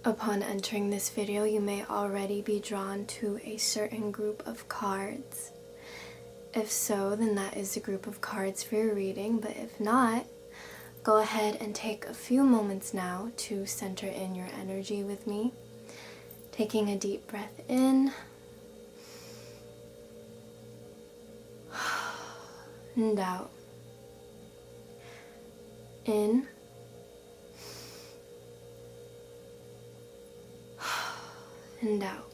Upon entering this video, you may already be drawn to a certain group of cards. If so, then that is the group of cards for your reading, but if not, go ahead and take a few moments now to center in your energy with me. Taking a deep breath in and out. In and out.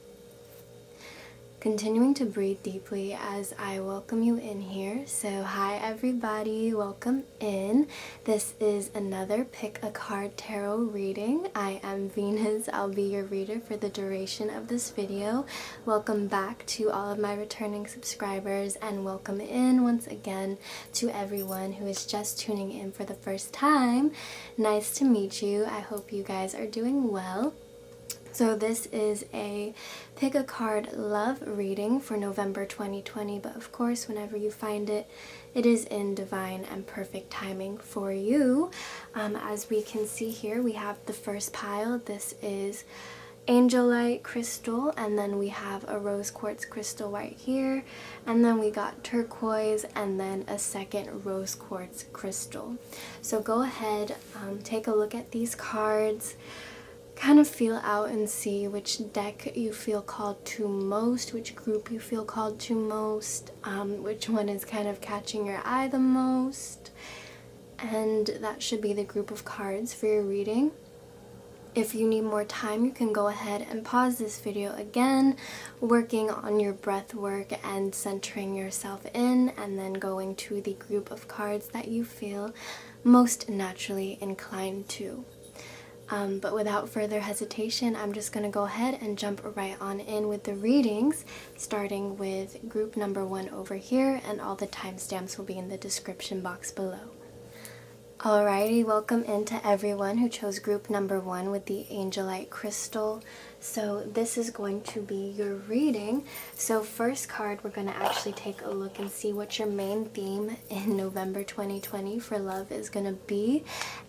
Continuing to breathe deeply as I welcome you in here. So hi everybody, welcome in. This is another Pick a Card Tarot reading. I am Venus. I'll be your reader for the duration of this video. Welcome back to all of my returning subscribers, and welcome in once again to everyone who is just tuning in for the first time. Nice to meet you. I hope you guys are doing well. So this is a pick a card love reading for November 2020, but of course whenever you find it, it is in divine and perfect timing for you. As we can see here, we have the first pile. This is angelite crystal, and then we have a rose quartz crystal right here, and then we got turquoise, and then a second rose quartz crystal. So go ahead, take a look at these cards. Kind of feel out and see which deck you feel called to most, which group you feel called to most, which one is kind of catching your eye the most, and that should be the group of cards for your reading. If you need more time, you can go ahead and pause this video again, working on your breath work and centering yourself in, and then going to the group of cards that you feel most naturally inclined to. But without further hesitation, I'm just going to go ahead and jump right on in with the readings, starting with group number 1 over here, and all the timestamps will be in the description box below. Alrighty, welcome into everyone who chose group number 1 with the angelite crystal. So this is going to be your reading. So first card, we're going to actually take a look and see what your main theme in November 2020 for love is going to be.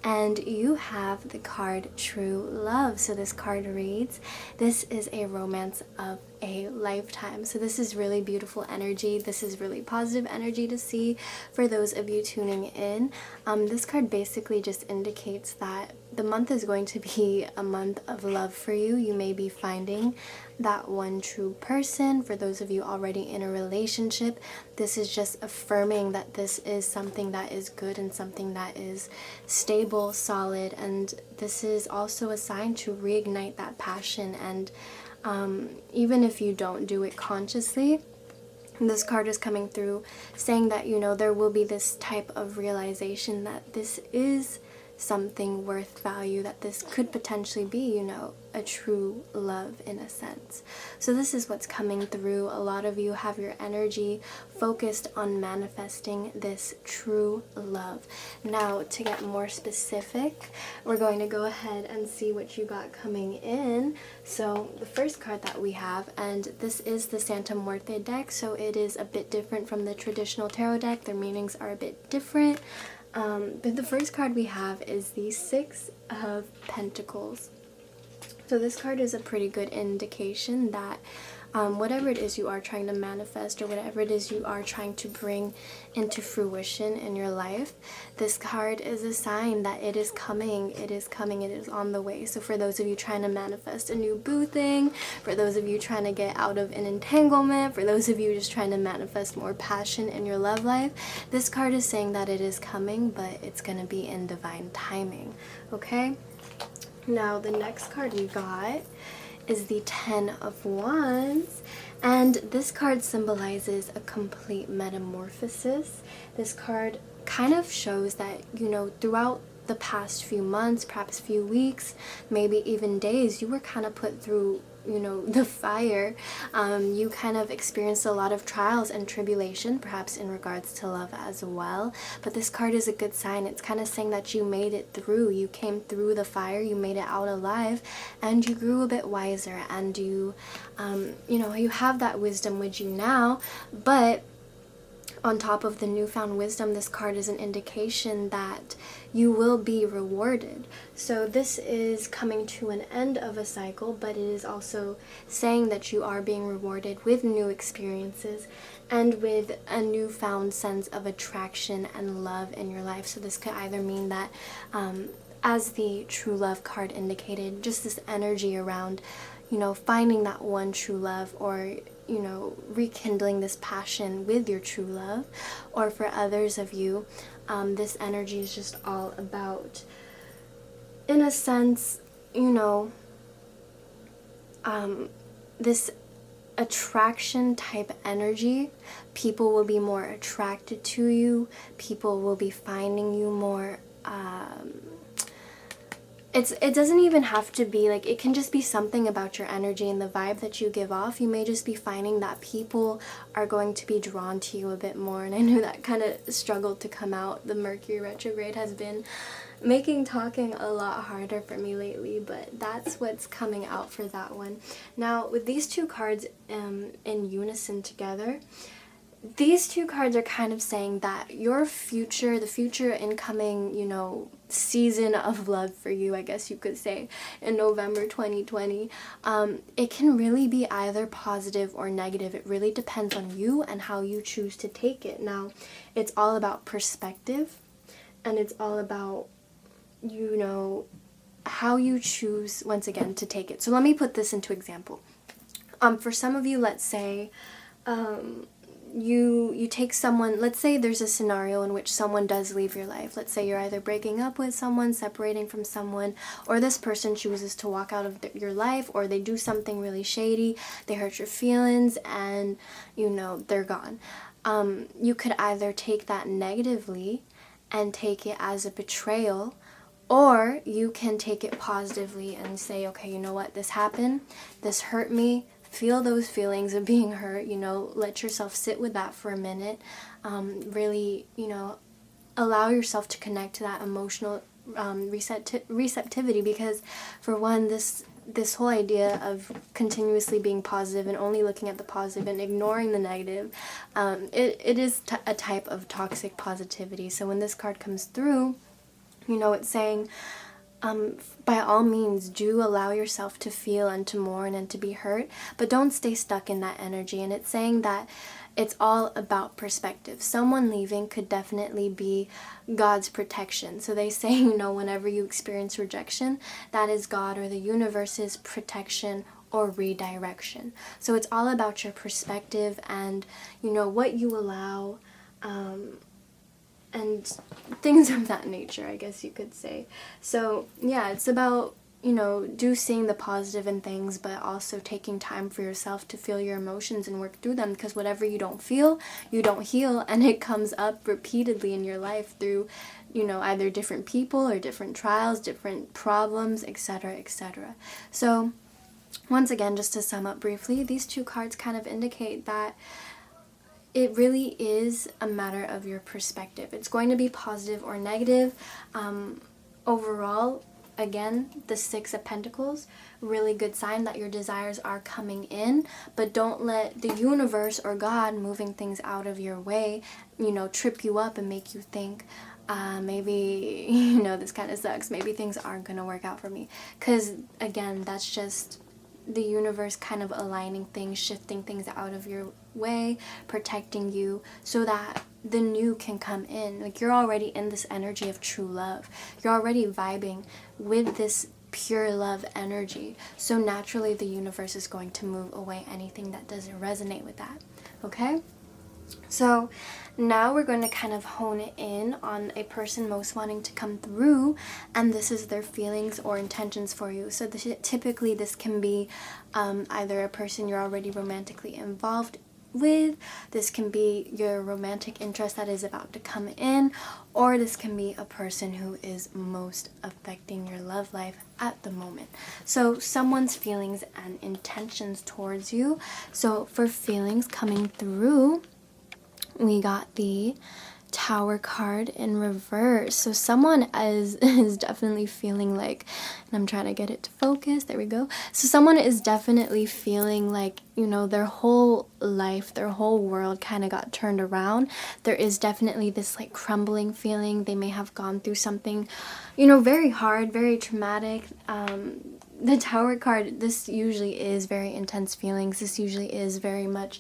And you have the card True Love. So this card reads, this is a romance of a lifetime. So this is really beautiful energy. This is really positive energy to see for those of you tuning in. This card basically just indicates that the month is going to be a month of love for you. You may be finding that one true person. For those of you already in a relationship, this is just affirming that this is something that is good and something that is stable, solid, and this is also a sign to reignite that passion. And even if you don't do it consciously, this card is coming through saying that, you know, there will be this type of realization that this is something worth value, that this could potentially be, you know, a true love in a sense. So this is what's coming through. A lot of you have your energy focused on manifesting this true love. Now, to get more specific, we're going to go ahead and see what you got coming in. So the first card that we have, and this is the Santa Muerte deck, so it is a bit different from the traditional tarot deck. Their meanings are a bit different. But the first card we have is the Six of Pentacles. So this card is a pretty good indication that whatever it is you are trying to manifest, or whatever it is you are trying to bring into fruition in your life, this card is a sign that it is coming, it is coming, it is on the way. So for those of you trying to manifest a new boo thing, for those of you trying to get out of an entanglement, for those of you just trying to manifest more passion in your love life, this card is saying that it is coming, but it's going to be in divine timing, okay? Now the next card we got is the Ten of Wands, and this card symbolizes a complete metamorphosis. This card kind of shows that, you know, throughout the past few months, perhaps few weeks, maybe even days, you were kind of put through, you know, the fire. You kind of experienced a lot of trials and tribulation, perhaps in regards to love as well. But this card is a good sign. It's kind of saying that you made it through. You came through the fire, you made it out alive, and you grew a bit wiser, and you know, you have that wisdom with you now. But on top of the newfound wisdom, this card is an indication that you will be rewarded. So this is coming to an end of a cycle, but it is also saying that you are being rewarded with new experiences and with a newfound sense of attraction and love in your life. So this could either mean that, as the true love card indicated, just this energy around, finding that one true love, or rekindling this passion with your true love. Or for others of you, this energy is just all about, in a sense, this attraction type energy. People will be more attracted to you. People will be finding you more. It doesn't even have to be like, it can just be something about your energy and the vibe that you give off. You may just be finding that people are going to be drawn to you a bit more. And I know that kind of struggled to come out. The Mercury retrograde has been making talking a lot harder for me lately, but that's what's coming out for that one. Now, with these two cards in unison together, these two cards are kind of saying that your future, the future incoming, season of love for you, I guess you could say, in November 2020, it can really be either positive or negative. It really depends on you and how you choose to take it. Now, it's all about perspective, and it's all about, how you choose, once again, to take it. So let me put this into example. For some of you, let's say, you take someone, let's say there's a scenario in which someone does leave your life. Let's say you're either breaking up with someone, separating from someone, or this person chooses to walk out of your life, or they do something really shady, they hurt your feelings, and they're gone. You could either take that negatively and take it as a betrayal, or you can take it positively and say, okay, you know what, this happened, this hurt me. Feel those feelings of being hurt, let yourself sit with that for a minute. Really, allow yourself to connect to that emotional receptivity, because for one, this whole idea of continuously being positive and only looking at the positive and ignoring the negative, it is a type of toxic positivity. So when this card comes through, it's saying, by all means, do allow yourself to feel and to mourn and to be hurt, but don't stay stuck in that energy. And it's saying that it's all about perspective. Someone leaving could definitely be God's protection. So they say, whenever you experience rejection, that is God or the universe's protection or redirection. So it's all about your perspective and, what you allow, and things of that nature, I guess you could say. So yeah, it's about, seeing the positive in things, but also taking time for yourself to feel your emotions and work through them, because whatever you don't feel, you don't heal, and it comes up repeatedly in your life through, either different people or different trials, different problems, etc., etc. So once again, just to sum up briefly, these two cards kind of indicate that it really is a matter of your perspective. It's going to be positive or negative. Overall, again, the Six of Pentacles, really good sign that your desires are coming in, but don't let the universe or God moving things out of your way, trip you up and make you think, maybe, this kind of sucks. Maybe things aren't going to work out for me. Because, again, that's just the universe kind of aligning things, shifting things out of your way, protecting you so that the new can come in. Like, you're already in this energy of true love. You're already vibing with this pure love energy. So naturally the universe is going to move away anything that doesn't resonate with that. Okay? So now we're going to kind of hone in on a person most wanting to come through, and this is their feelings or intentions for you. So typically this can be either a person you're already romantically involved with, this can be your romantic interest that is about to come in, or this can be a person who is most affecting your love life at the moment. So someone's feelings and intentions towards you. So for feelings coming through, we got the Tower card in reverse. So someone is definitely feeling like, and I'm trying to get it to focus, there we go. So someone is definitely feeling like, you know, their whole life, their whole world kind of got turned around. There is definitely this like crumbling feeling. They may have gone through something, you know, very hard, very traumatic. The Tower card, this usually is very intense feelings. This usually is very much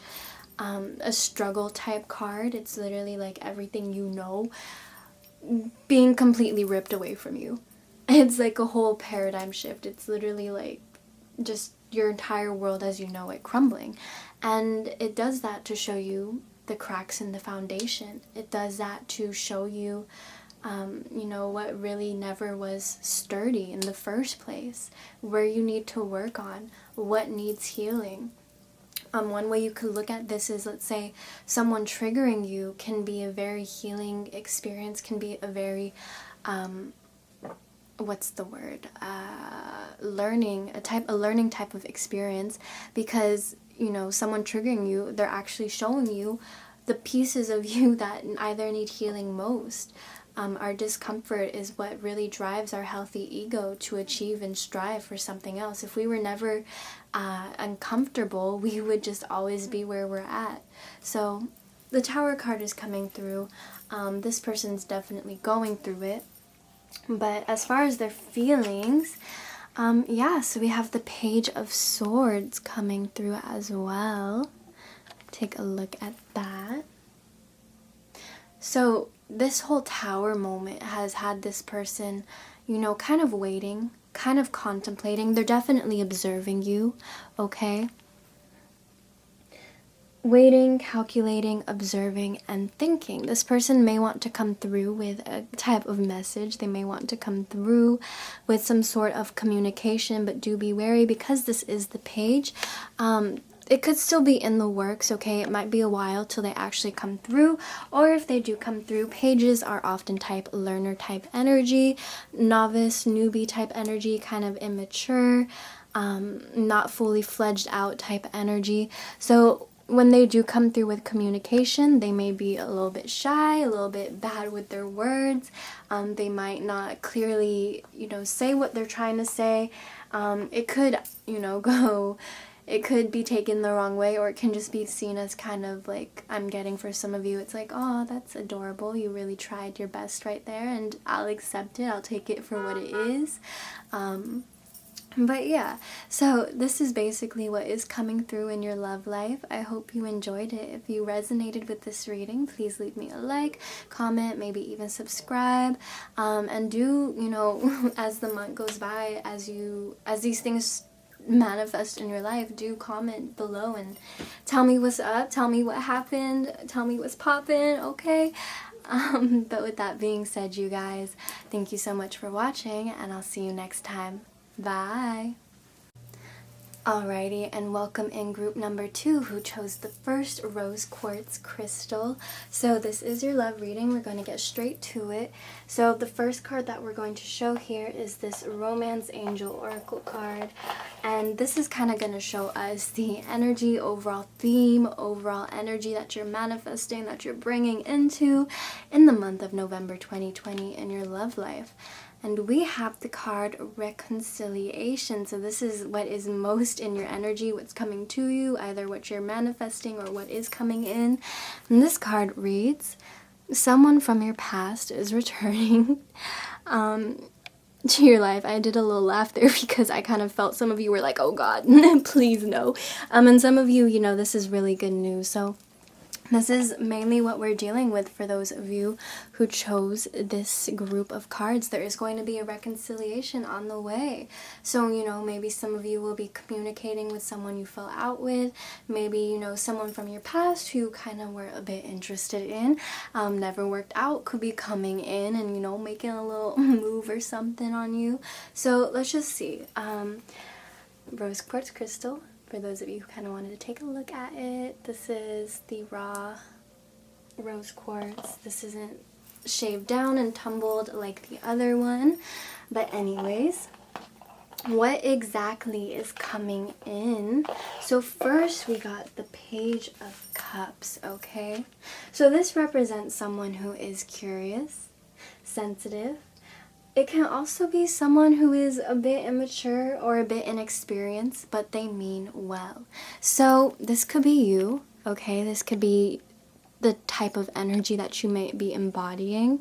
a struggle type card. It's literally like everything you know being completely ripped away from you. It's like a whole paradigm shift. It's literally like just your entire world as you know it crumbling. And it does that to show you the cracks in the foundation. It does that to show you you know, what really never was sturdy in the first place, where you need to work on, what needs healing. One way you could look at this is, let's say someone triggering you can be a very healing experience, can be a very, what's the word, a learning type of experience, because, you know, someone triggering you, they're actually showing you the pieces of you that either need healing most. Our discomfort is what really drives our healthy ego to achieve and strive for something else. If we were never uncomfortable, we would just always be where we're at. So the Tower card is coming through. This person's definitely going through it. But as far as their feelings, yeah, so we have the Page of Swords coming through as well. Take a look at that. So this whole Tower moment has had this person, you know, kind of waiting, kind of contemplating. They're definitely observing you, okay? Waiting, calculating, observing, and thinking. This person may want to come through with a type of message. They may want to come through with some sort of communication, but do be wary because this is the Page. It could still be in the works, okay? It might be a while till they actually come through, or if they do come through, pages are often type learner type energy, novice, newbie type energy, kind of immature, not fully fledged out type energy. So when they do come through with communication, they may be a little bit shy, a little bit bad with their words. They might not clearly, you know, say what they're trying to say. It could, you know, it could be taken the wrong way, or it can just be seen as kind of like, I'm getting for some of you, it's like, oh, that's adorable, you really tried your best right there, and I'll accept it, I'll take it for what it is. But yeah, so this is basically what is coming through in your love life. I hope you enjoyed it. If you resonated with this reading, please leave me a like, comment, maybe even subscribe, and do, you know, as the month goes by, as these things manifest in your life, do comment below and tell me what's up, tell me what happened, tell me what's poppin', okay? But with that being said, you guys, thank you so much for watching, and I'll see you next time. Bye! Alrighty, and welcome in group number 2 who chose the first rose quartz crystal. So this is your love reading. We're going to get straight to it. So the first card that we're going to show here is this Romance Angel Oracle card. And this is kind of going to show us the energy, overall theme, overall energy that you're manifesting, that you're bringing into in the month of November 2020 in your love life. And we have the card Reconciliation. So this is what is most in your energy, what's coming to you, either what you're manifesting or what is coming in. And this card reads, someone from your past is returning to your life. I did a little laugh there because I kind of felt some of you were like, oh God, please no. And some of you, you know, this is really good news. So this is mainly what we're dealing with for those of you who chose this group of cards. There is going to be a reconciliation on the way. So, you know, maybe some of you will be communicating with someone you fell out with. Maybe, you know, someone from your past who kind of were a bit interested in, never worked out, could be coming in and, you know, making a little move or something on you. So let's just see. Rose quartz crystal. For those of you who kind of wanted to take a look at it, this is the raw rose quartz. This isn't shaved down and tumbled like the other one. But anyways, what exactly is coming in? So first we got the Page of Cups. Cups, okay? So this represents someone who is curious, sensitive. It can also be someone who is a bit immature or a bit inexperienced, but they mean well. So this could be you, okay? This could be the type of energy that you may be embodying,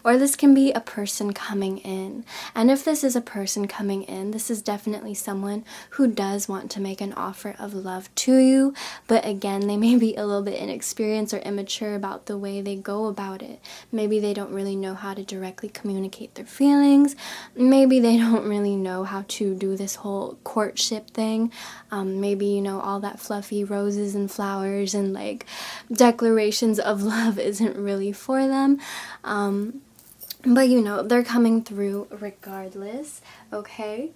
or this can be a person coming in. And if this is a person coming in, this is definitely someone who does want to make an offer of love to you, but again, they may be a little bit inexperienced or immature about the way they go about it. Maybe they don't really know how to directly communicate their feelings. Maybe they don't really know how to do this whole courtship thing. Maybe, you know, all that fluffy roses and flowers and like declarations of love isn't really for them, but you know, they're coming through regardless, okay?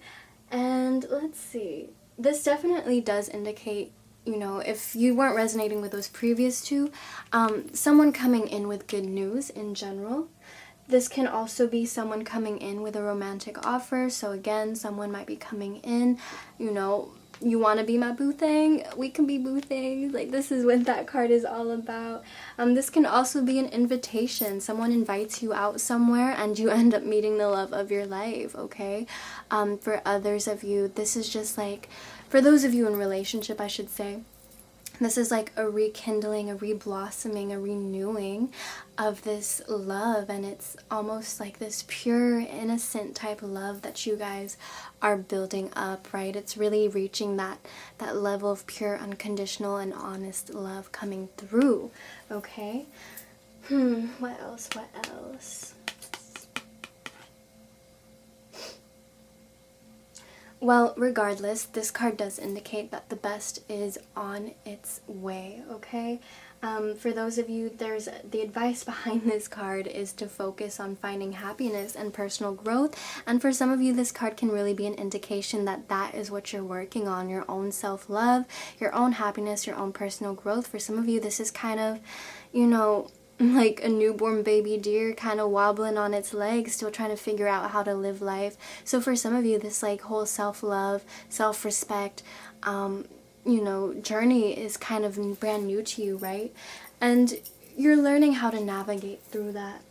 And let's see, this definitely does indicate, you know, if you weren't resonating with those previous two, someone coming in with good news in general. This can also be someone coming in with a romantic offer. So again, someone might be coming in, you know, you want to be my boo thing? We can be boo things. Like, this is what that card is all about. This can also be an invitation. Someone invites you out somewhere and you end up meeting the love of your life, okay? For others of you, this is just like, for those of you in relationship, I should say, this is like a rekindling, a reblossoming, a renewing of this love, and it's almost like this pure, innocent type of love that you guys are building up, right? It's really reaching that level of pure, unconditional, and honest love coming through, okay? What else? Well, regardless, this card does indicate that the best is on its way, okay? For those of you, the advice behind this card is to focus on finding happiness and personal growth. And for some of you, this card can really be an indication that that is what you're working on, your own self-love, your own happiness, your own personal growth. For some of you, this is kind of, you know, like a newborn baby deer kind of wobbling on its legs, still trying to figure out how to live life. So for some of you, this like whole self-love, self-respect, you know, journey is kind of brand new to you, right? And you're learning how to navigate through that,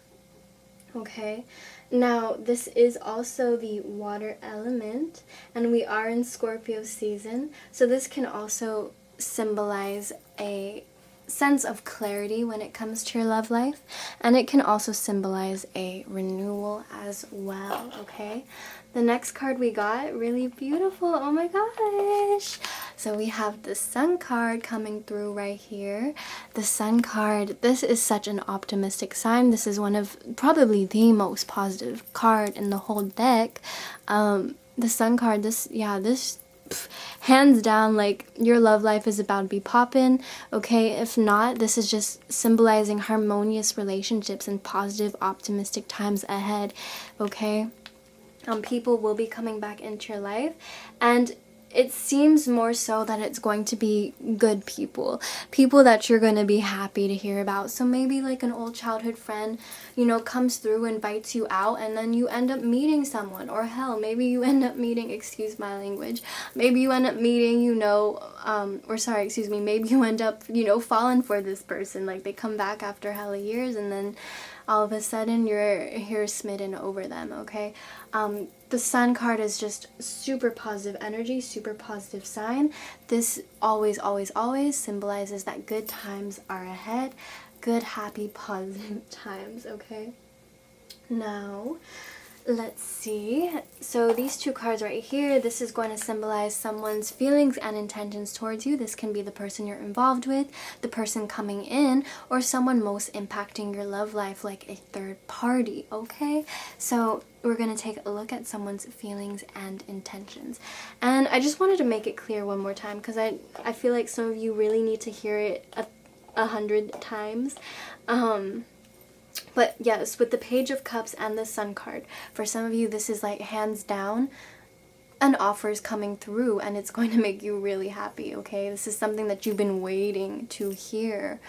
okay? Now, this is also the water element, and we are in Scorpio season, so this can also symbolize a sense of clarity when it comes to your love life, and it can also symbolize a renewal as well, okay? The next card we got, really beautiful, oh my gosh! So we have the Sun card coming through right here. The Sun card, this is such an optimistic sign. This is one of probably the most positive card in the whole deck. The Sun card, this hands down, like, your love life is about to be poppin', okay? If not, this is just symbolizing harmonious relationships and positive, optimistic times ahead, okay? People will be coming back into your life, and it seems more so that it's going to be good people that you're going to be happy to hear about. So maybe like an old childhood friend, you know, comes through, invites you out, and then you end up meeting someone. Or hell, maybe you end up meeting, excuse my language, maybe you end up meeting, you know, maybe you end up, you know, falling for this person. Like, they come back after hella years, and then all of a sudden you're smitten over them, okay? The Sun card is just super positive energy, super positive sign. This always, always, always symbolizes that good times are ahead. Good, happy, positive times, okay? Now, let's see. So these two cards right here, this is going to symbolize someone's feelings and intentions towards you. This can be the person you're involved with, the person coming in, or someone most impacting your love life, like a third party, okay? So we're going to take a look at someone's feelings and intentions. And I just wanted to make it clear one more time, because I feel like some of you really need to hear it 100 times. But yes, with the Page of Cups and the Sun card, for some of you, this is like hands down an offer is coming through, and it's going to make you really happy, okay? This is something that you've been waiting to hear,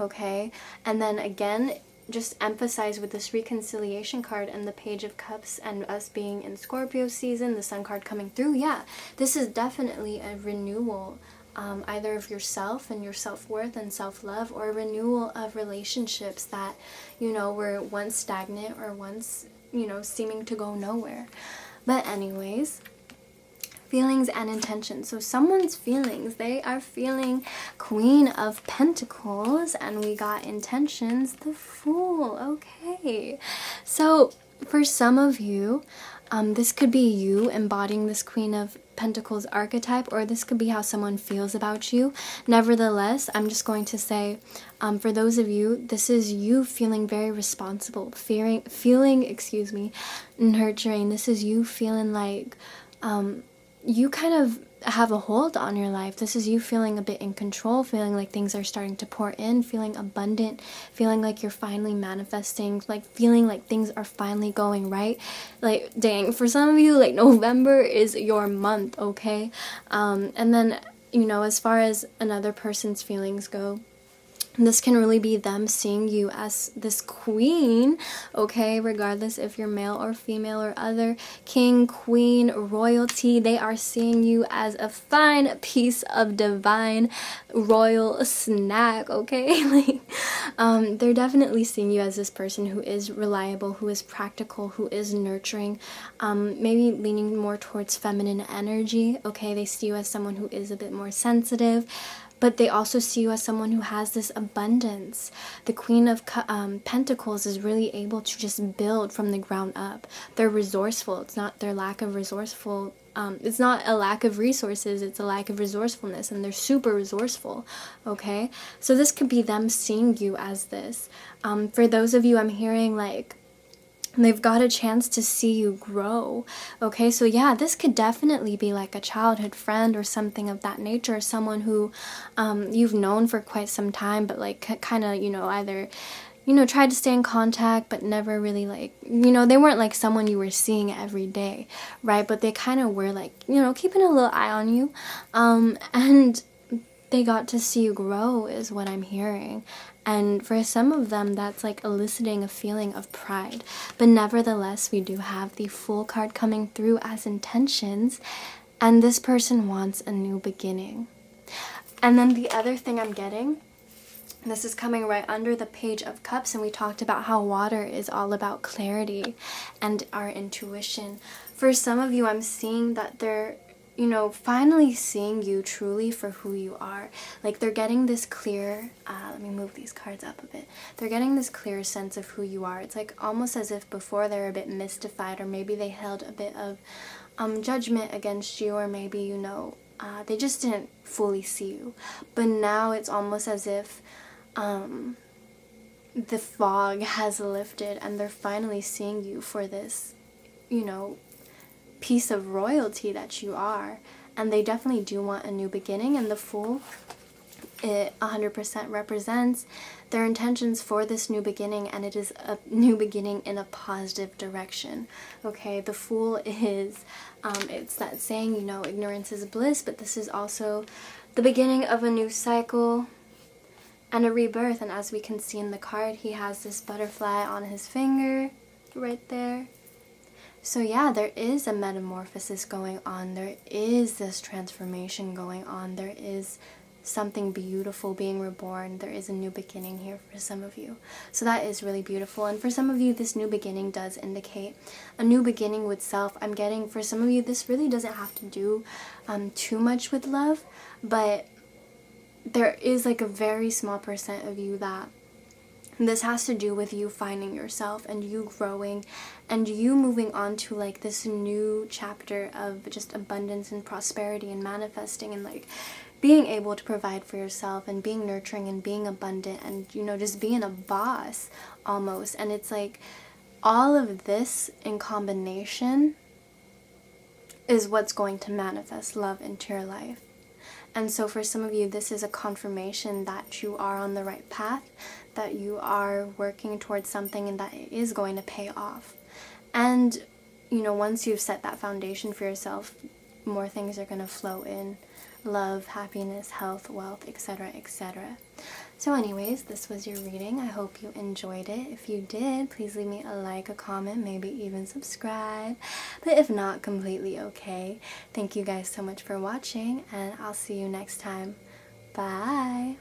okay? And then again, just emphasize with this reconciliation card and the Page of Cups and us being in Scorpio season, the Sun card coming through, yeah, this is definitely a renewal either of yourself and your self-worth and self-love, or a renewal of relationships that, you know, were once stagnant or once, you know, seeming to go nowhere. But anyways, feelings and intentions. So someone's feelings, they are feeling Queen of Pentacles, and we got intentions, the Fool. Okay, so for some of you, this could be you embodying this Queen of Pentacles archetype, or this could be how someone feels about you. Nevertheless, I'm just going to say, for those of you, this is you feeling very responsible, feeling, excuse me, nurturing. This is you feeling like you kind of have a hold on your life. This is you feeling a bit in control, feeling like things are starting to pour in, feeling abundant, feeling like you're finally manifesting, like feeling like things are finally going right. Like, dang, for some of you, like, November is your month, okay? And then, you know, as far as another person's feelings go, this can really be them seeing you as this queen, okay, regardless if you're male or female or other, king, queen, royalty. They are seeing you as a fine piece of divine royal snack, okay? Like, they're definitely seeing you as this person who is reliable, who is practical, who is nurturing, maybe leaning more towards feminine energy, okay? They see you as someone who is a bit more sensitive, but they also see you as someone who has this abundance. The Queen of Pentacles is really able to just build from the ground up. They're resourceful. It's not their lack of resourceful. It's not a lack of resources. It's a lack of resourcefulness, and they're super resourceful. Okay, so this could be them seeing you as this. For those of you, I'm hearing like, they've got a chance to see you grow. Okay, so yeah, this could definitely be like a childhood friend or something of that nature, someone who you've known for quite some time, but like kind of, you know, either, you know, tried to stay in contact, but never really, like, you know, they weren't like someone you were seeing every day, right? But they kind of were like, you know, keeping a little eye on you, and they got to see you grow is what I'm hearing. And for some of them, that's like eliciting a feeling of pride. But nevertheless, we do have the Fool card coming through as intentions, and this person wants a new beginning. And then the other thing I'm getting, this is coming right under the Page of Cups, and we talked about how water is all about clarity and our intuition. For some of you, I'm seeing that they're, you know, finally seeing you truly for who you are. Like, they're getting this clear, let me move these cards up a bit. They're getting this clear sense of who you are. It's like almost as if before they were a bit mystified, or maybe they held a bit of judgment against you, or maybe, you know, they just didn't fully see you. But now it's almost as if the fog has lifted, and they're finally seeing you for this, you know, piece of royalty that you are. And they definitely do want a new beginning, and the Fool, it 100% represents their intentions for this new beginning, and it is a new beginning in a positive direction. Okay, the Fool is it's that saying, you know, ignorance is bliss, but this is also the beginning of a new cycle and a rebirth. And as we can see in the card, he has this butterfly on his finger right there. So yeah, there is a metamorphosis going on. There is this transformation going on. There is something beautiful being reborn. There is a new beginning here for some of you. So that is really beautiful. And for some of you, this new beginning does indicate a new beginning with self. I'm getting, for some of you, this really doesn't have to do too much with love, but there is like a very small percent of you that this has to do with you finding yourself and you growing and you moving on to like this new chapter of just abundance and prosperity and manifesting and like being able to provide for yourself and being nurturing and being abundant and, you know, just being a boss almost. And it's like all of this in combination is what's going to manifest love into your life. And so for some of you, this is a confirmation that you are on the right path, that you are working towards something and that it is going to pay off. And, you know, once you've set that foundation for yourself, more things are going to flow in. Love, happiness, health, wealth, etc., etc. So anyways, this was your reading. I hope you enjoyed it. If you did, please leave me a like, a comment, maybe even subscribe. But if not, completely okay. Thank you guys so much for watching, and I'll see you next time. Bye!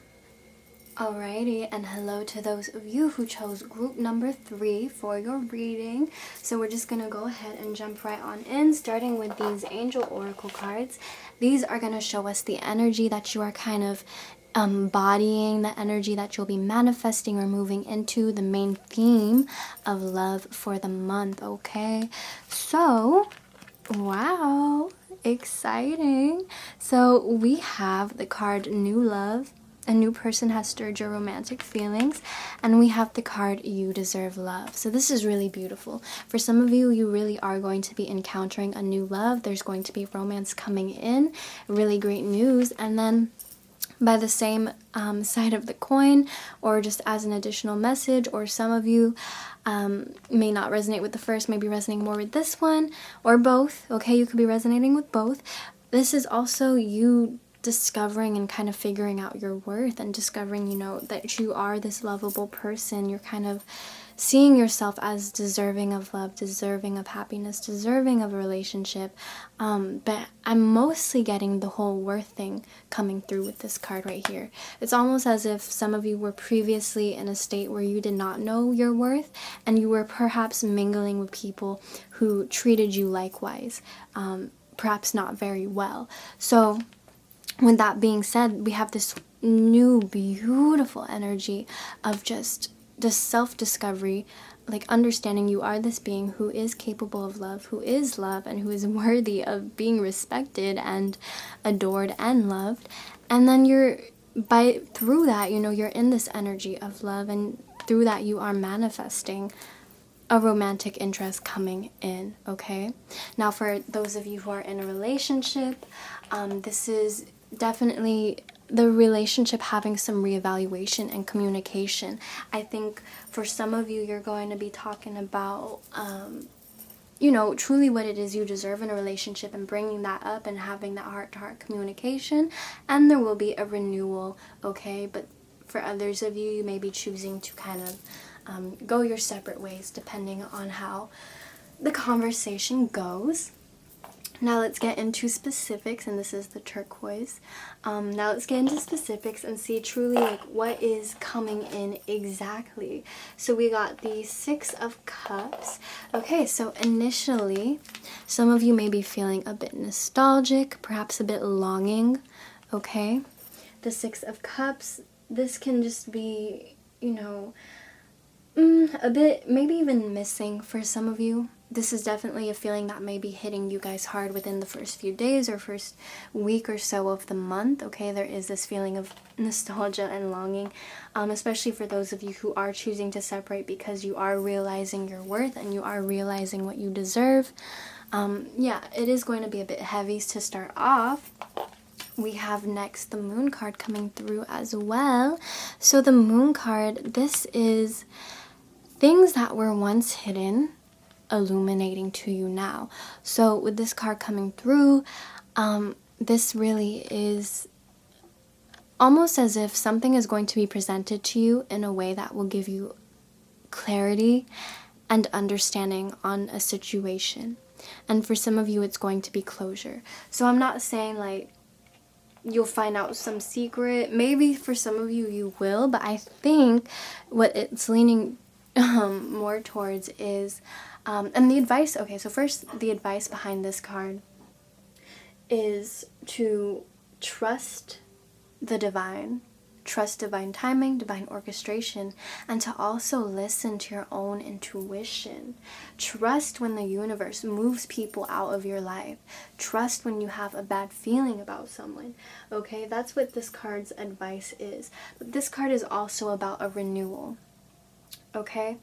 Alrighty, and hello to those of you who chose group number 3 for your reading. So we're just going to go ahead and jump right on in, starting with these Angel Oracle cards. These are going to show us the energy that you are kind of embodying, the energy that you'll be manifesting or moving into, the main theme of love for the month, okay? So, wow, exciting. So we have the card New Love. A new person has stirred your romantic feelings, and we have the card You Deserve Love. So this is really beautiful. For some of you, you really are going to be encountering a new love. There's going to be romance coming in, really great news. And then by the same side of the coin, or just as an additional message, or some of you may not resonate with the first, maybe resonating more with this one, or both. Okay, you could be resonating with both. This is also you discovering and kind of figuring out your worth, and discovering, you know, that you are this lovable person. You're kind of seeing yourself as deserving of love, deserving of happiness, deserving of a relationship. But I'm mostly getting the whole worth thing coming through with this card right here. It's almost as if some of you were previously in a state where you did not know your worth, and you were perhaps mingling with people who treated you likewise, perhaps not very well. So with that being said, we have this new beautiful energy of just the self-discovery, like understanding you are this being who is capable of love, who is love, and who is worthy of being respected and adored and loved. And then through that, you know, you're in this energy of love, and through that you are manifesting a romantic interest coming in, okay? Now, for those of you who are in a relationship, this is definitely the relationship having some reevaluation and communication. I think for some of you, you're going to be talking about, you know, truly what it is you deserve in a relationship, and bringing that up and having that heart-to-heart communication, and there will be a renewal, okay? But for others of you, you may be choosing to kind of go your separate ways depending on how the conversation goes. Now let's get into specifics, and this is the turquoise. Now let's get into specifics and see truly like what is coming in exactly. So we got the 6 of Cups. Okay, so initially, some of you may be feeling a bit nostalgic, perhaps a bit longing, okay? The 6 of Cups, this can just be, you know, a bit, maybe even missing for some of you. This is definitely a feeling that may be hitting you guys hard within the first few days or first week or so of the month, okay? There is this feeling of nostalgia and longing, especially for those of you who are choosing to separate because you are realizing your worth and you are realizing what you deserve. Yeah, it is going to be a bit heavy to start off. We have next the Moon card coming through as well. So the Moon card, this is things that were once hidden illuminating to you now. So with this card coming through, this really is almost as if something is going to be presented to you in a way that will give you clarity and understanding on a situation. And for some of you, it's going to be closure. So I'm not saying like you'll find out some secret. Maybe for some of you, you will, but I think what it's leaning more towards is and the advice, okay, so first, the advice behind this card is to trust the divine, trust divine timing, divine orchestration, and to also listen to your own intuition. Trust when the universe moves people out of your life. Trust when you have a bad feeling about someone, okay? That's what this card's advice is. But this card is also about a renewal, okay?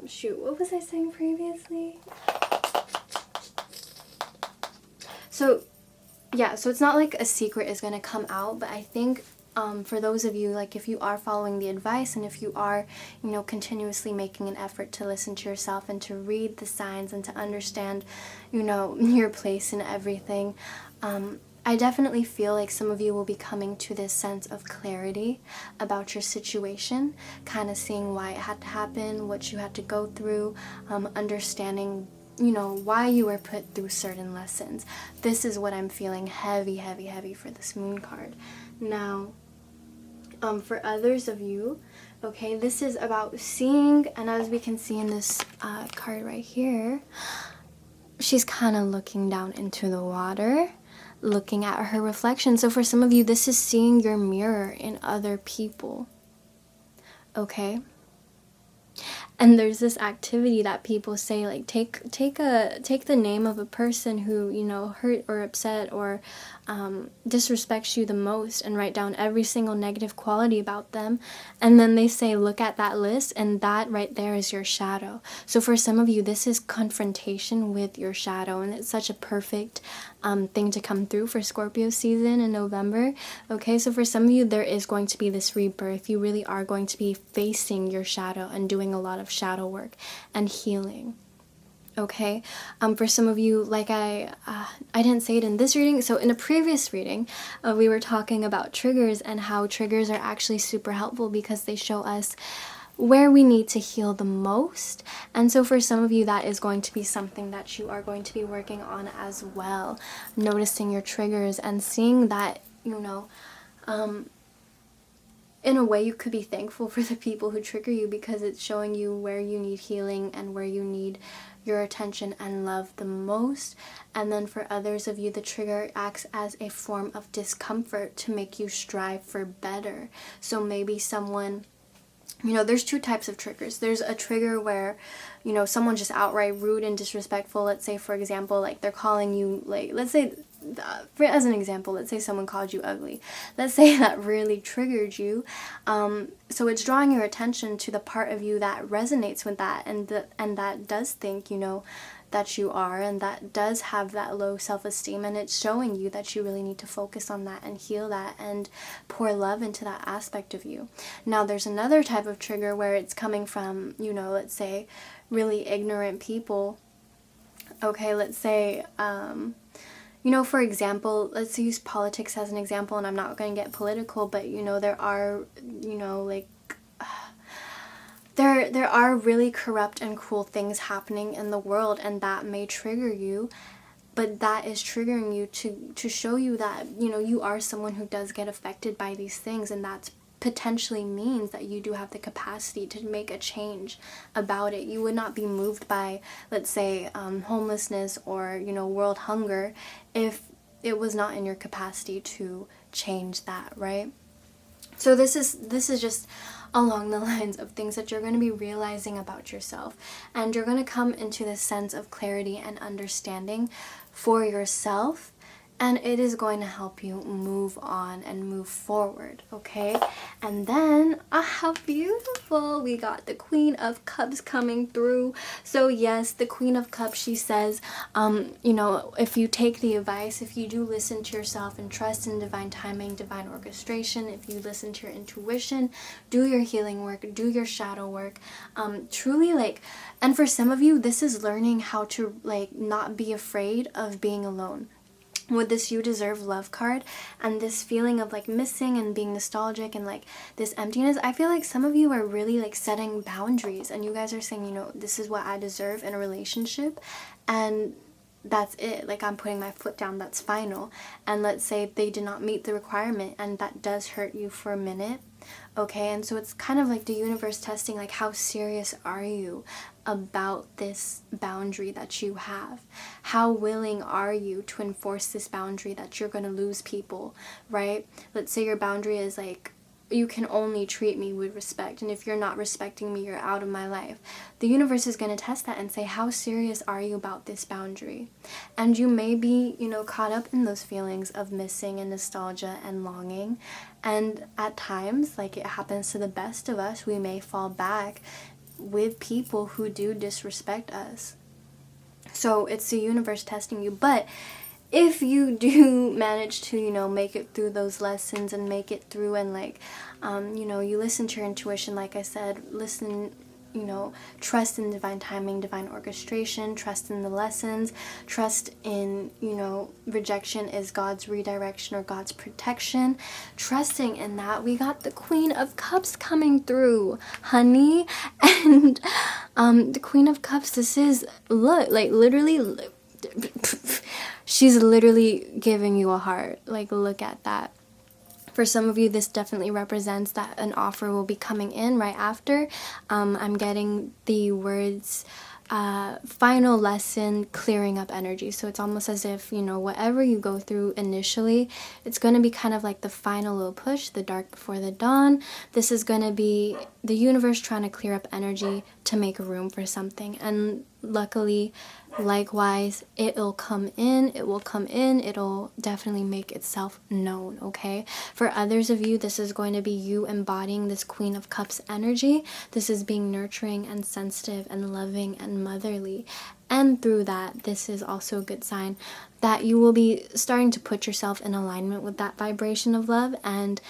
Shoot, what was I saying previously? So, yeah, so it's not like a secret is going to come out, but I think for those of you, like if you are following the advice and if you are, you know, continuously making an effort to listen to yourself and to read the signs and to understand, you know, your place in everything, I definitely feel like some of you will be coming to this sense of clarity about your situation, kind of seeing why it had to happen, what you had to go through, understanding, you know, why you were put through certain lessons. This is what I'm feeling heavy, heavy, heavy for this moon card. Now, for others of you, okay, this is about seeing, and as we can see in this card right here, she's kind of looking down into the water, looking at her reflection. So for some of you, this is seeing your mirror in other people, okay? And there's this activity that people say, like, take the name of a person who, you know, hurt or upset or disrespects you the most, and write down every single negative quality about them. And then they say, look at that list, and that right there is your shadow. So for some of you, this is confrontation with your shadow, and it's such a perfect thing to come through for Scorpio season in November. Okay, so for some of you, there is going to be this rebirth. You really are going to be facing your shadow and doing a lot of shadow work and healing. Okay, for some of you, like I didn't say it in this reading, so in a previous reading, we were talking about triggers and how triggers are actually super helpful because they show us where we need to heal the most. And so for some of you, that is going to be something that you are going to be working on as well, noticing your triggers and seeing that, you know, in a way you could be thankful for the people who trigger you, because it's showing you where you need healing and where you need your attention and love the most. And then for others of you, the trigger acts as a form of discomfort to make you strive for better. So maybe someone, you know, there's two types of triggers. There's a trigger where, you know, someone's just outright rude and disrespectful. Let's say, for example, like they're calling you, like, let's say, as an example, let's say someone called you ugly. Let's say that really triggered you. So it's drawing your attention to the part of you that resonates with that, and that does think, you know, that you are, and that does have that low self-esteem, and it's showing you that you really need to focus on that and heal that and pour love into that aspect of you. Now there's another type of trigger where it's coming from, you know, let's say really ignorant people. Okay, let's say you know, for example, let's use politics as an example, and I'm not going to get political, but, you know, there are, you know, like, there are really corrupt and cruel things happening in the world, and that may trigger you, but that is triggering you to show you that, you know, you are someone who does get affected by these things, and that's potentially means that you do have the capacity to make a change about it. You would not be moved by, let's say, homelessness or, you know, world hunger if it was not in your capacity to change that, right? So this is just along the lines of things that you're going to be realizing about yourself, and you're going to come into this sense of clarity and understanding for yourself. And it is going to help you move on and move forward, okay? And then, how beautiful! We got the Queen of Cups coming through. So yes, the Queen of Cups, she says, you know, if you take the advice, if you do listen to yourself and trust in divine timing, divine orchestration, if you listen to your intuition, do your healing work, do your shadow work, truly, like, and for some of you, this is learning how to, like, not be afraid of being alone. With this You Deserve Love card and this feeling of like missing and being nostalgic and like this emptiness, I feel like some of you are really like setting boundaries, and you guys are saying, you know, this is what I deserve in a relationship, and that's it. Like, I'm putting my foot down, that's final. And let's say they did not meet the requirement, and that does hurt you for a minute, okay? And so it's kind of like the universe testing, like, how serious are you about this boundary that you have? How willing are you to enforce this boundary that you're going to lose people, right? Let's say your boundary is like, you can only treat me with respect, and if you're not respecting me, you're out of my life. The universe is going to test that and say, how serious are you about this boundary? And you may be, you know, caught up in those feelings of missing and nostalgia and longing, and at times, like it happens to the best of us, we may fall back with people who do disrespect us. So it's the universe testing you. But if you do manage to, you know, make it through those lessons and make it through, and like, you know, you listen to your intuition, like I said, listen you know, trust in divine timing, divine orchestration, trust in the lessons, trust in, you know, rejection is God's redirection or God's protection. Trusting in that, we got the Queen of Cups coming through, honey. And the Queen of Cups, this is, look, like literally, she's literally giving you a heart. Like, look at that. For some of you, this definitely represents that an offer will be coming in right after. I'm getting the words, final lesson, clearing up energy. So it's almost as if, you know, whatever you go through initially, it's going to be kind of like the final little push, the dark before the dawn. This is going to be the universe trying to clear up energy to make room for something. And luckily, likewise, it'll come in, it'll definitely make itself known, okay? For others of you, this is going to be you embodying this Queen of Cups energy. This is being nurturing and sensitive and loving and motherly. And through that, this is also a good sign that you will be starting to put yourself in alignment with that vibration of love. And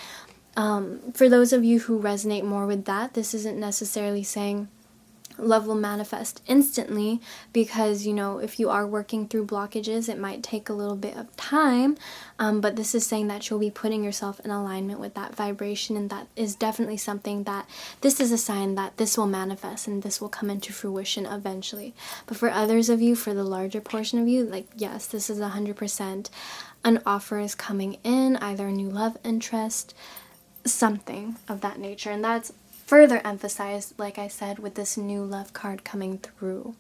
for those of you who resonate more with that, this isn't necessarily saying love will manifest instantly, because, you know, if you are working through blockages, it might take a little bit of time, but this is saying that you'll be putting yourself in alignment with that vibration, and that is definitely something that this is a sign that this will manifest and this will come into fruition eventually. But for others of you, for the larger portion of you, like, yes, this is 100% an offer is coming in, either a new love interest, something of that nature. And that's further emphasized, like I said, with this new love card coming through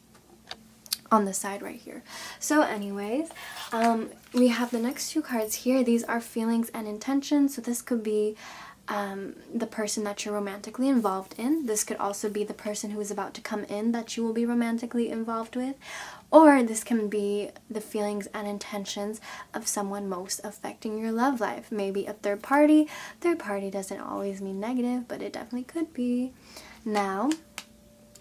on the side right here. So anyways, we have the next two cards here. These are feelings and intentions. So this could be the person that you're romantically involved in. This could also be the person who is about to come in that you will be romantically involved with. Or this can be the feelings and intentions of someone most affecting your love life. Maybe a third party. Third party doesn't always mean negative, but it definitely could be. Now,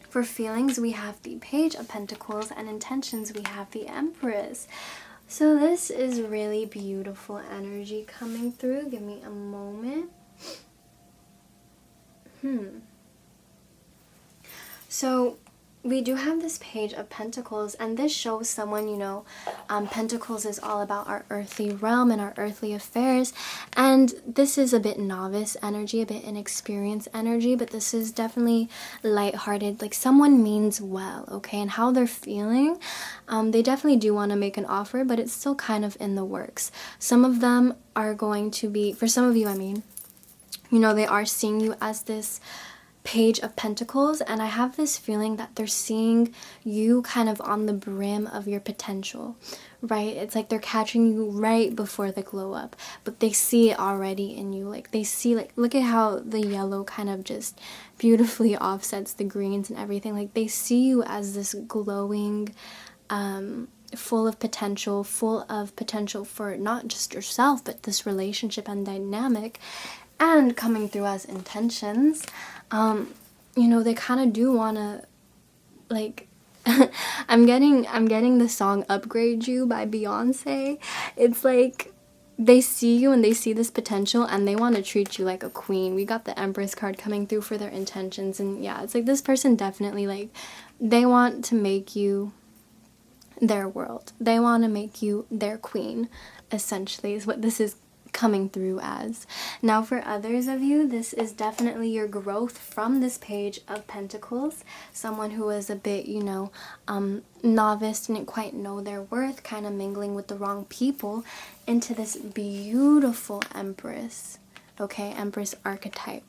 for feelings, we have the Page of Pentacles, and intentions, we have the Empress. So this is really beautiful energy coming through. Give me a moment. So we do have this Page of Pentacles, and this shows someone, you know, Pentacles is all about our earthly realm and our earthly affairs, and this is a bit novice energy, a bit inexperienced energy, but this is definitely lighthearted, like someone means well, okay? And how they're feeling, they definitely do want to make an offer, but it's still kind of in the works. Some of them are going to be, for some of you, I mean, you know, they are seeing you as this Page of Pentacles, and I have this feeling that they're seeing you kind of on the brim of your potential, right? It's like they're catching you right before the glow up, but they see it already in you. Like, they see, like, look at how the yellow kind of just beautifully offsets the greens and everything. Like, they see you as this glowing, full of potential for not just yourself, but this relationship and dynamic. And coming through as intentions, you know, they kind of do want to, like, I'm getting the song Upgrade You by Beyonce. It's like they see you and they see this potential and they want to treat you like a queen. We got the Empress card coming through for their intentions, and yeah, it's like this person definitely, like, they want to make you their world. They want to make you their queen, essentially, is what this is coming through as. Now, for others of you, this is definitely your growth from this Page of Pentacles. Someone who was a bit, you know, novice, didn't quite know their worth, kind of mingling with the wrong people, into this beautiful Empress, okay, Empress archetype.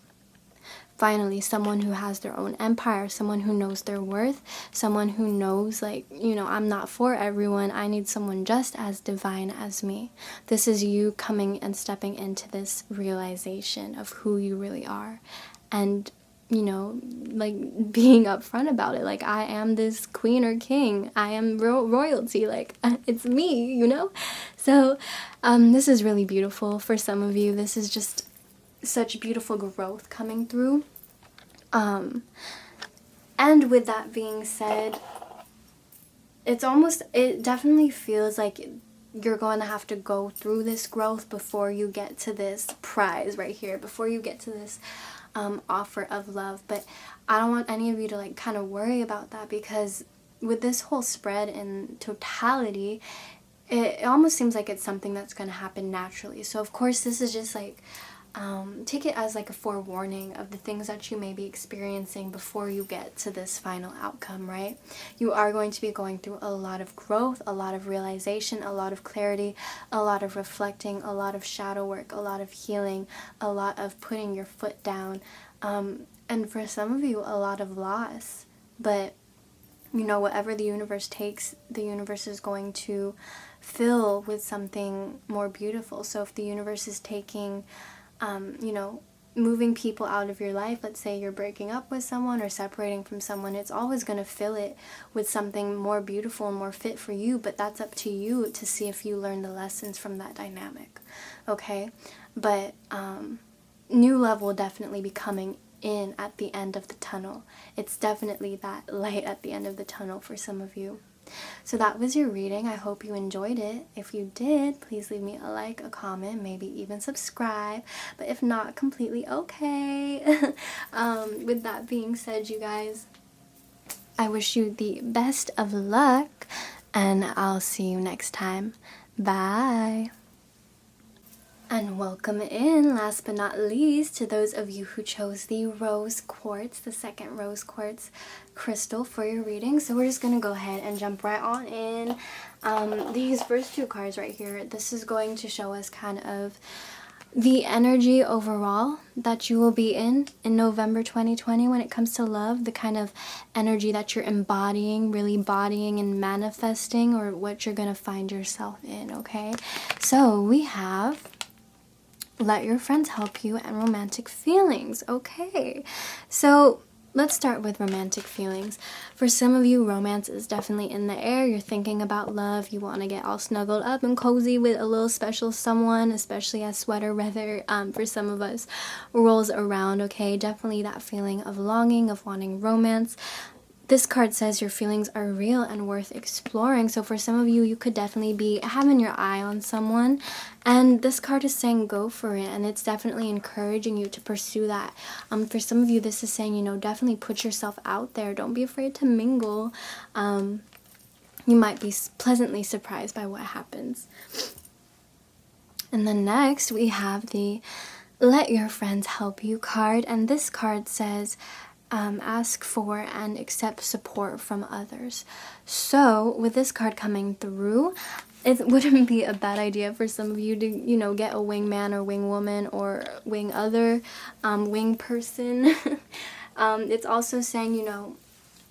Finally, someone who has their own empire, someone who knows their worth, someone who knows, like, you know, I'm not for everyone. I need someone just as divine as me. This is you coming and stepping into this realization of who you really are. And, you know, like, being upfront about it. Like, I am this queen or king. I am royalty. Like, it's me, you know? So, this is really beautiful. For some of you, this is just such beautiful growth coming through. And with that being said, it definitely feels like you're going to have to go through this growth before you get to this prize right here, before you get to this offer of love. But I don't want any of you to like kind of worry about that, because with this whole spread in totality, it almost seems like it's something that's going to happen naturally. So of course this is just like, take it as like a forewarning of the things that you may be experiencing before you get to this final outcome, right? You are going to be going through a lot of growth, a lot of realization, a lot of clarity, a lot of reflecting, a lot of shadow work, a lot of healing, a lot of putting your foot down, and for some of you, a lot of loss. But you know, whatever the universe takes, the universe is going to fill with something more beautiful. So if the universe is taking, you know, moving people out of your life, let's say you're breaking up with someone or separating from someone, it's always going to fill it with something more beautiful and more fit for you. But that's up to you to see if you learn the lessons from that dynamic, okay? But new love will definitely be coming in at the end of the tunnel. It's definitely that light at the end of the tunnel for some of you. So that was your reading. I hope you enjoyed it. If you did, please leave me a like, a comment, maybe even subscribe. But if not, completely okay. With that being said, you guys, I wish you the best of luck, and I'll see you next time. Bye. And welcome in, last but not least, to those of you who chose the rose quartz, the second rose quartz crystal for your reading. So we're just going to go ahead and jump right on in. These first two cards right here, this is going to show us kind of the energy overall that you will be in November 2020 when it comes to love, the kind of energy that you're embodying, really bodying and manifesting, or what you're going to find yourself in, okay? So we have let your friends help you and romantic feelings. Okay, so let's start with romantic feelings. For some of you, romance is definitely in the air. You're thinking about love. You want to get all snuggled up and cozy with a little special someone, especially as sweater weather for some of us rolls around, okay? Definitely that feeling of longing, of wanting romance. This card says your feelings are real and worth exploring. So for some of you, you could definitely be having your eye on someone. And this card is saying go for it. And it's definitely encouraging you to pursue that. For some of you, this is saying, you know, definitely put yourself out there. Don't be afraid to mingle. You might be pleasantly surprised by what happens. And then next, we have the let your friends help you card. And this card says, ask for and accept support from others. So with this card coming through, it wouldn't be a bad idea for some of you to, you know, get a wingman or wingwoman or wing other, wing person. It's also saying, you know,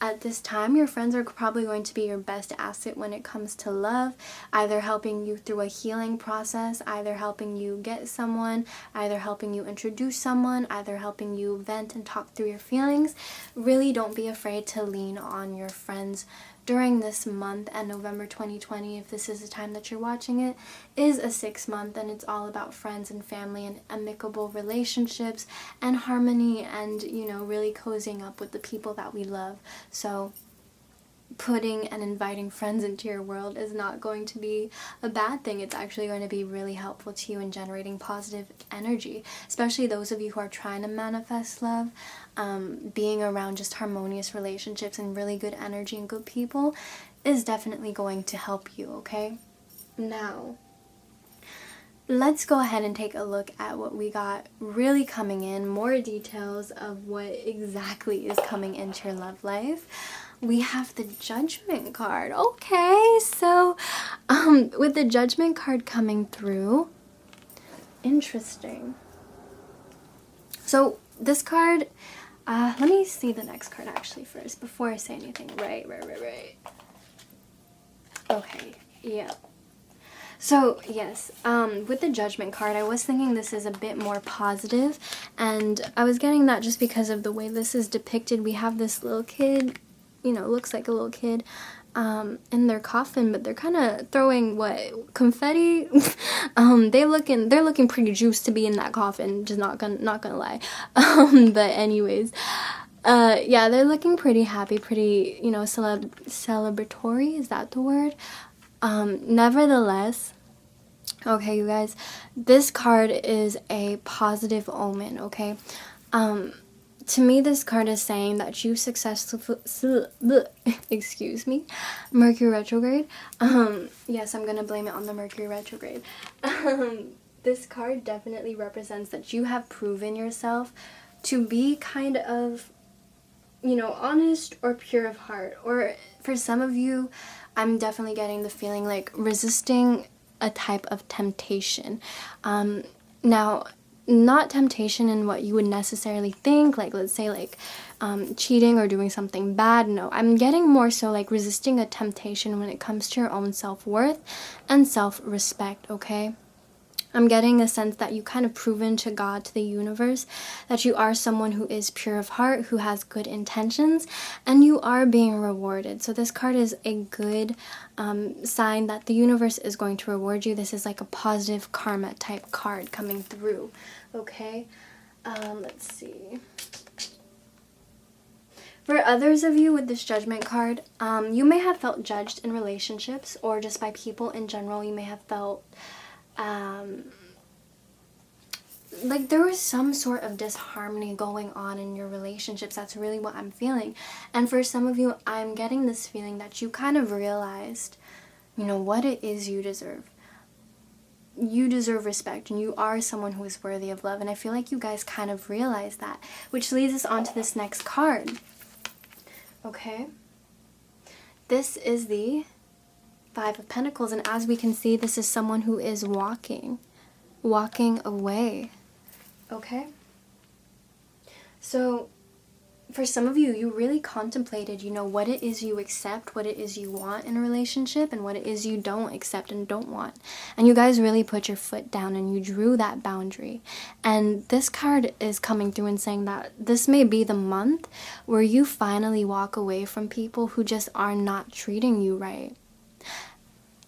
at this time, your friends are probably going to be your best asset when it comes to love, either helping you through a healing process, either helping you get someone, either helping you introduce someone, either helping you vent and talk through your feelings. Really don't be afraid to lean on your friends during this month. And November 2020, if this is the time that you're watching it, is a 6 month, and it's all about friends and family and amicable relationships and harmony and, you know, really cozying up with the people that we love. So putting and inviting friends into your world is not going to be a bad thing. It's actually going to be really helpful to you in generating positive energy, especially those of you who are trying to manifest love. Being around just harmonious relationships and really good energy and good people is definitely going to help you, okay? Now, let's go ahead and take a look at what we got really coming in, more details of what exactly is coming into your love life. We have the Judgment card. Okay, so with the Judgment card coming through, interesting. So this card, let me see the next card actually first before I say anything. Right. Okay, yeah. So yes, with the Judgment card, I was thinking this is a bit more positive, and I was getting that just because of the way this is depicted. We have this little kid, you know, looks like a little kid in their coffin, but they're kind of throwing what, confetti. They're looking pretty juiced to be in that coffin, just not gonna lie. But anyways, yeah, they're looking pretty happy, pretty, you know, celebratory, is that the word? Nevertheless, okay, you guys, this card is a positive omen, okay? To me, this card is saying that you successfully, excuse me, Mercury retrograde. Yes, I'm gonna blame it on the Mercury retrograde. This card definitely represents that you have proven yourself to be kind of, you know, honest or pure of heart. Or for some of you, I'm definitely getting the feeling like resisting a type of temptation. Now, not temptation in what you would necessarily think, like let's say like cheating or doing something bad. No, I'm getting more so like resisting a temptation when it comes to your own self-worth and self-respect, okay? I'm getting a sense that you kind of proven to God, to the universe, that you are someone who is pure of heart, who has good intentions, and you are being rewarded. So this card is a good sign that the universe is going to reward you. This is like a positive karma type card coming through, okay? Let's see. For others of you with this judgment card, you may have felt judged in relationships or just by people in general. You may have felt like there was some sort of disharmony going on in your relationships. That's really what I'm feeling. And for some of you, I'm getting this feeling that you kind of realized, you know, what it is you deserve. You deserve respect, and you are someone who is worthy of love. And I feel like you guys kind of realized that, which leads us on to this next card. Okay? This is the Five of Pentacles, and as we can see, this is someone who is walking away, okay? So, for some of you, you really contemplated, you know, what it is you accept, what it is you want in a relationship, and what it is you don't accept and don't want. And you guys really put your foot down and you drew that boundary. And this card is coming through and saying that this may be the month where you finally walk away from people who just are not treating you right.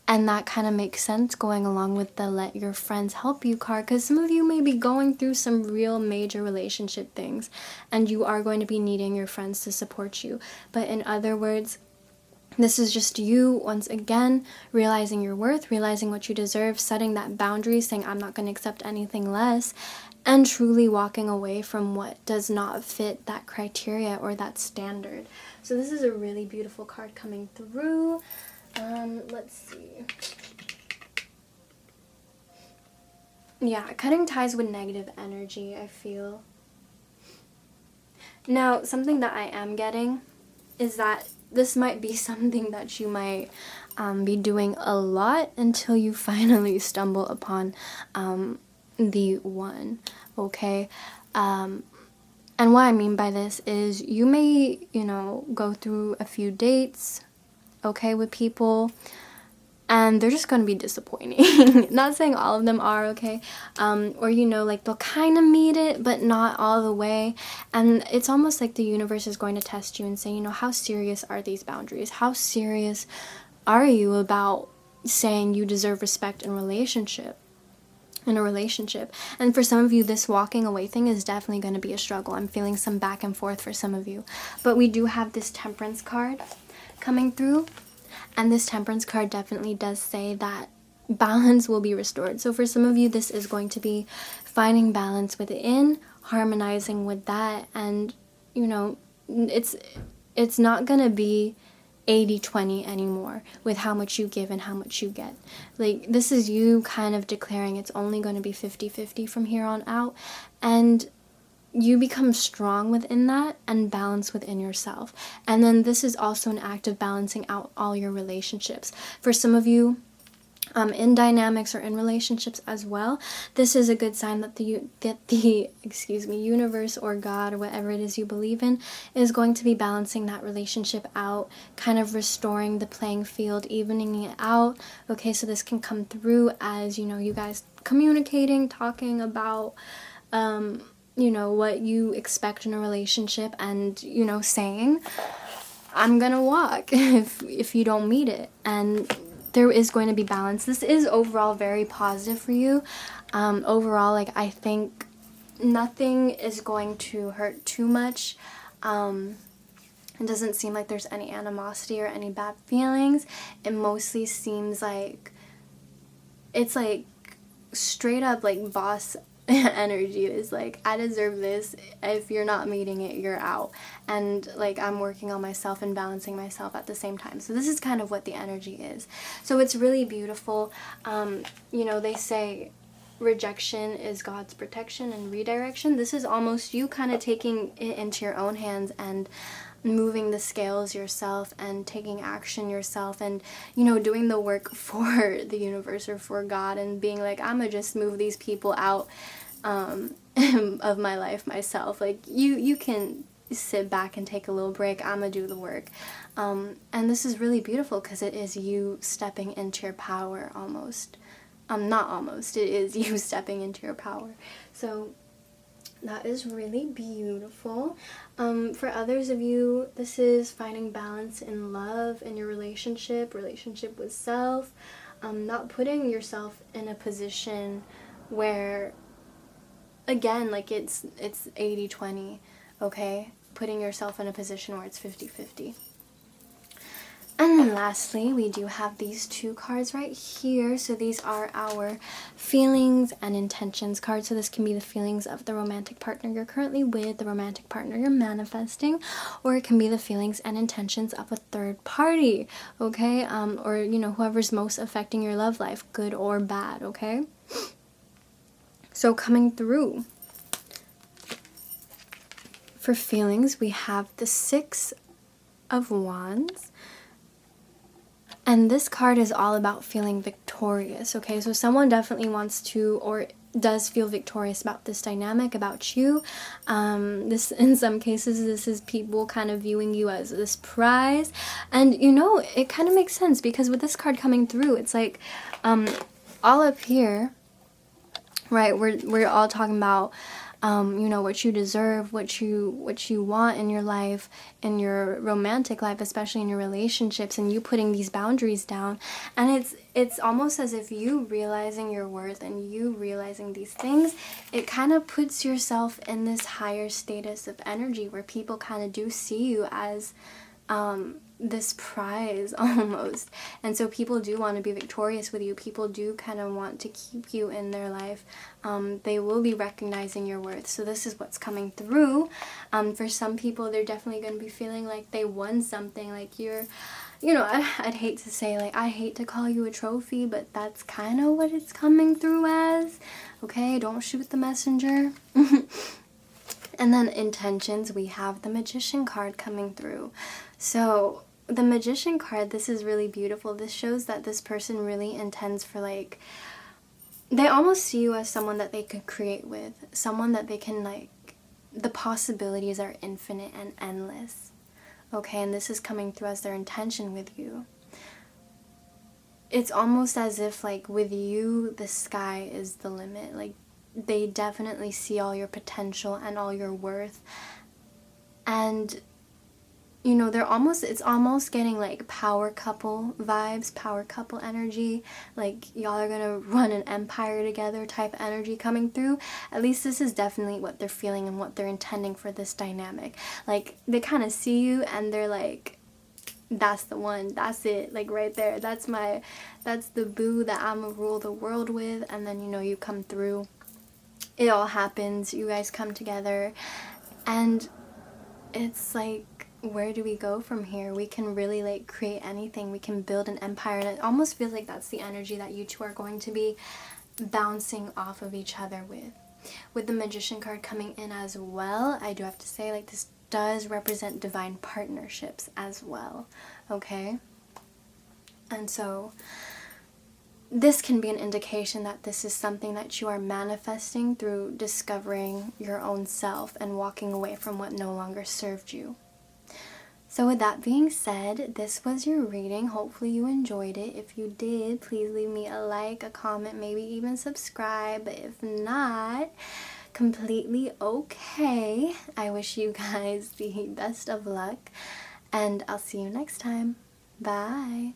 And that kind of makes sense going along with the let your friends help you card, because some of you may be going through some real major relationship things and you are going to be needing your friends to support you. But in other words, this is just you once again realizing your worth, realizing what you deserve, setting that boundary, saying I'm not going to accept anything less, and truly walking away from what does not fit that criteria or that standard. So this is a really beautiful card coming through. Let's see. Yeah, cutting ties with negative energy, I feel. Now, something that I am getting is that this might be something that you might be doing a lot until you finally stumble upon the one, okay? And what I mean by this is you may, you know, go through a few dates, okay, with people, and they're just going to be disappointing. Not saying all of them are, okay, or you know, like they'll kind of meet it but not all the way, and it's almost like the universe is going to test you and say, you know, how serious are these boundaries? How serious are you about saying you deserve respect in a relationship? And for some of you, this walking away thing is definitely going to be a struggle. I'm feeling some back and forth for some of you, but we do have this Temperance card coming through, and this Temperance card definitely does say that balance will be restored. So for some of you, this is going to be finding balance within, harmonizing with that, and you know, it's not gonna be 80-20 anymore with how much you give and how much you get. Like, this is you kind of declaring it's only going to be 50-50 from here on out, and you become strong within that and balance within yourself. And then this is also an act of balancing out all your relationships. For some of you, in dynamics or in relationships as well, this is a good sign that the universe or God or whatever it is you believe in is going to be balancing that relationship out, kind of restoring the playing field, evening it out. Okay, so this can come through as, you know, you guys communicating, talking about you know, what you expect in a relationship, and, you know, saying, I'm gonna walk if you don't meet it. And there is going to be balance. This is overall very positive for you. Overall, like, I think nothing is going to hurt too much. It doesn't seem like there's any animosity or any bad feelings. It mostly seems like it's like straight up like boss energy. Is like, I deserve this. If you're not meeting it, you're out. And like, I'm working on myself and balancing myself at the same time. So this is kind of what the energy is. So it's really beautiful. You know, they say rejection is God's protection and redirection. This is almost you kind of taking it into your own hands and moving the scales yourself and taking action yourself, and, you know, doing the work for the universe or for God, and being like, I'm gonna just move these people out of my life myself. Like, you can sit back and take a little break. I'm gonna do the work. And this is really beautiful because it is you stepping into your power almost. Not almost, it is you stepping into your power. So that is really beautiful. For others of you, this is finding balance in love, in your relationship with self, not putting yourself in a position where, again, like it's 80-20, okay? Putting yourself in a position where it's 50-50. And then lastly, we do have these two cards right here. So these are our feelings and intentions cards. So this can be the feelings of the romantic partner you're currently with, the romantic partner you're manifesting, or it can be the feelings and intentions of a third party, okay? Or, you know, whoever's most affecting your love life, good or bad, okay? So coming through for feelings, we have the Six of Wands. And this card is all about feeling victorious, okay? So someone definitely wants to, or does feel victorious about this dynamic, about you. This, in some cases, this is people kind of viewing you as this prize. And, you know, it kind of makes sense because with this card coming through, it's like all up here, right, we're all talking about you know, what you deserve, what you want in your life, in your romantic life, especially in your relationships, and you putting these boundaries down. And it's almost as if you realizing your worth and you realizing these things, it kind of puts yourself in this higher status of energy where people kind of do see you as this prize almost. And so people do want to be victorious with you. People do kind of want to keep you in their life. They will be recognizing your worth. So this is what's coming through. For some people, they're definitely going to be feeling like they won something, like you're, you know, I'd hate to say, like, I hate to call you a trophy, but that's kind of what it's coming through as. Okay, don't shoot the messenger. And then intentions, we have the Magician card coming through. So the Magician card, this is really beautiful. This shows that this person really intends for, like, they almost see you as someone that they could create with, someone that they can, like, the possibilities are infinite and endless. Okay, and this is coming through as their intention with you. It's almost as if, like, with you, the sky is the limit. Like, they definitely see all your potential and all your worth. And, you know, it's almost getting like power couple vibes, power couple energy. Like, y'all are gonna run an empire together type energy coming through. At least this is definitely what they're feeling and what they're intending for this dynamic. Like, they kind of see you and they're like, that's the one, that's it, like right there, that's the boo that I'm gonna rule the world with. And then, you know, you come through, it all happens, you guys come together, and it's like, where do we go from here? We can really, like, create anything. We can build an empire, and it almost feels like that's the energy that you two are going to be bouncing off of each other with. With the Magician card coming in as well, I do have to say, like, this does represent divine partnerships as well, okay? And so this can be an indication that this is something that you are manifesting through discovering your own self and walking away from what no longer served you. So with that being said, this was your reading. Hopefully you enjoyed it. If you did, please leave me a like, a comment, maybe even subscribe. But if not, completely okay. I wish you guys the best of luck, and I'll see you next time. Bye.